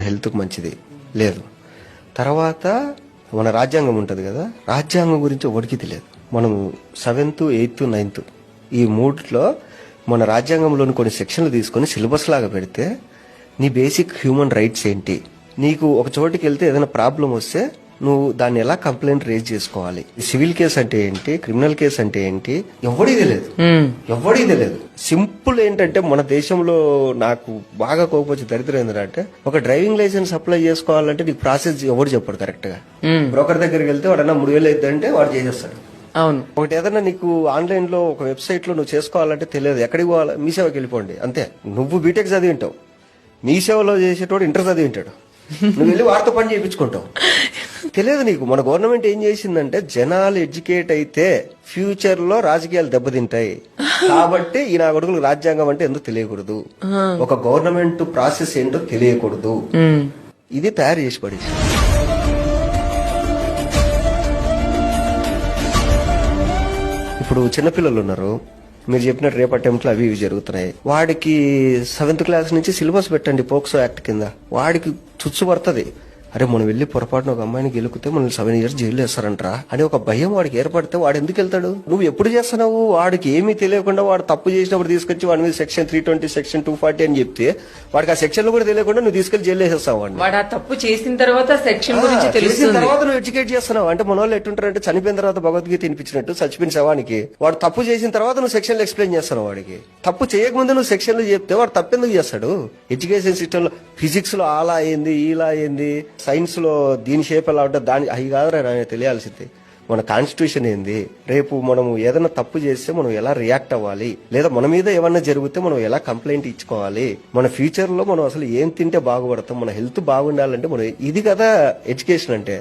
హెల్త్కి మంచిది లేదు. తర్వాత మన రాజ్యాంగం ఉంటుంది కదా, రాజ్యాంగం గురించి ఎవరికి తెలియదు. మనం 7th, 8th, 9th ఈ మూడిలో మన రాజ్యాంగంలోని కొన్ని సెక్షన్లు తీసుకొని సిలబస్ లాగా పెడితే నీ బేసిక్ హ్యూమన్ రైట్స్ ఏంటి, నీకు ఒక చోటికి వెళ్తే ఏదైనా ప్రాబ్లం వస్తే నువ్వు దాన్ని ఎలా కంప్లైంట్ రేజ్ చేసుకోవాలి, సివిల్ కేసు అంటే ఏంటి, క్రిమినల్ కేసు అంటే ఏంటి, ఎవడికి తెలియదు. సింపుల్ ఏంటంటే మన దేశంలో నాకు బాగా కోపొచ్చి దరిద్రం ఏంటంటే, ఒక డ్రైవింగ్ లైసెన్స్ అప్లై చేసుకోవాలంటే నీకు ప్రాసెస్ ఎవడు చెప్పాడు కరెక్ట్ గా. బ్రోకర్ దగ్గరికి వెళ్తే వాడన్నా 3,000 అవుతుందంటే వాడు చేసేస్తాడు. అవును. ఒకటి ఏదన్నా నీకు ఆన్లైన్ లో ఒక వెబ్సైట్ లో నువ్వు చేసుకోవాలంటే తెలియదు, ఎక్కడికి పోవాలి, మీ సేవకి వెళ్ళిపోండి అంతే. నువ్వు బీటెక్ చదివి ఉంటావు, మీ సేవలో చేసేటోడు ఇంటర్ చదివి ఉంటాడు, నువ్వు వెళ్ళి వారితో పని చేయించుకుంటావు. తెలియదు నీకు. మన గవర్నమెంట్ ఏం చేసిందంటే, జనాలు ఎడ్యుకేట్ అయితే ఫ్యూచర్ లో రాజకీయాలు దెబ్బతింటాయి కాబట్టి ఈ నా కొడుకులకు రాజ్యాంగం అంటే ఎందుకు తెలియకూడదు, ఒక గవర్నమెంట్ ప్రాసెస్ ఏంటో తెలియకూడదు, ఇది తయారు చేసి పడేసి. ఇప్పుడు చిన్నపిల్లలు ఉన్నారు, మీరు చెప్పినట్టు రేపు అటెంప్ట్లు అవి ఇవి జరుగుతున్నాయి. వాడికి 7th క్లాస్ నుంచి సిలబస్ పెట్టండి పోక్సో యాక్ట్ కింద, వాడికి చుచ్చు పడుతుంది. అరే మనం వెళ్ళి పొరపాటున ఒక అమ్మాయిని గెలుకుతే మనల్ని 7 years జైలు వేస్తారంటరా అని ఒక భయం వాడికి ఏర్పడితే వాడు ఎందుకు వెళ్తాడు? నువ్వు ఎప్పుడు చేస్తున్నావు? వాడికి ఏమీ తెలియకుండా వాడు తప్పు చేసినప్పుడు తీసుకొచ్చి వాడి మీద సెక్షన్ 320, సెక్షన్ 240 అని చెప్తే వాడికి ఆ సెక్షన్ కూడా తెలియకుండా నువ్వు తీసుకెళ్లి జైలు వేసేస్తావు. వాడు తప్పు చేసిన తర్వాత సెక్షన్ గురించి తెలిసిన తర్వాత నువ్వు ఎడ్యుకేట్ చేస్తున్నావు. అంటే మన వాళ్ళు ఎట్టుంటారంటే, చనిపోయిన తర్వాత భగవద్గీత వినిపించినట్టు చచ్చిపోయిన శవానికి వాడు తప్పు చేసిన తర్వాత నువ్వు సెక్షన్లు ఎక్స్ప్లెయిన్ చేస్తున్నావు. వాడికి తప్పు చేయకముందు నువ్వు సెక్షన్లు చెప్తే వాడు తప్పెందుకు చేస్తాడు? ఎడ్యుకేషన్ సిస్టమ్ లో ఫిజిక్స్ లో అలా అయింది ఇలా అయింది, సైన్స్ లో దీని షేప్ ఎలా ఉంటుంది, దాని అవి కాదురా తెలియాల్సింది. మన కాన్స్టిట్యూషన్ ఏంది, రేపు మనము ఏదైనా తప్పు చేస్తే మనం ఎలా రియాక్ట్ అవ్వాలి, లేదా మన మీద ఏమన్నా జరిగితే మనం ఎలా కంప్లైంట్ ఇచ్చుకోవాలి, మన ఫ్యూచర్ లో మనం అసలు ఏం తింటే బాగుపడతాం, మన హెల్త్ బాగుండాలంటే మనం ఇది కదా ఎడ్యుకేషన్ అంటే.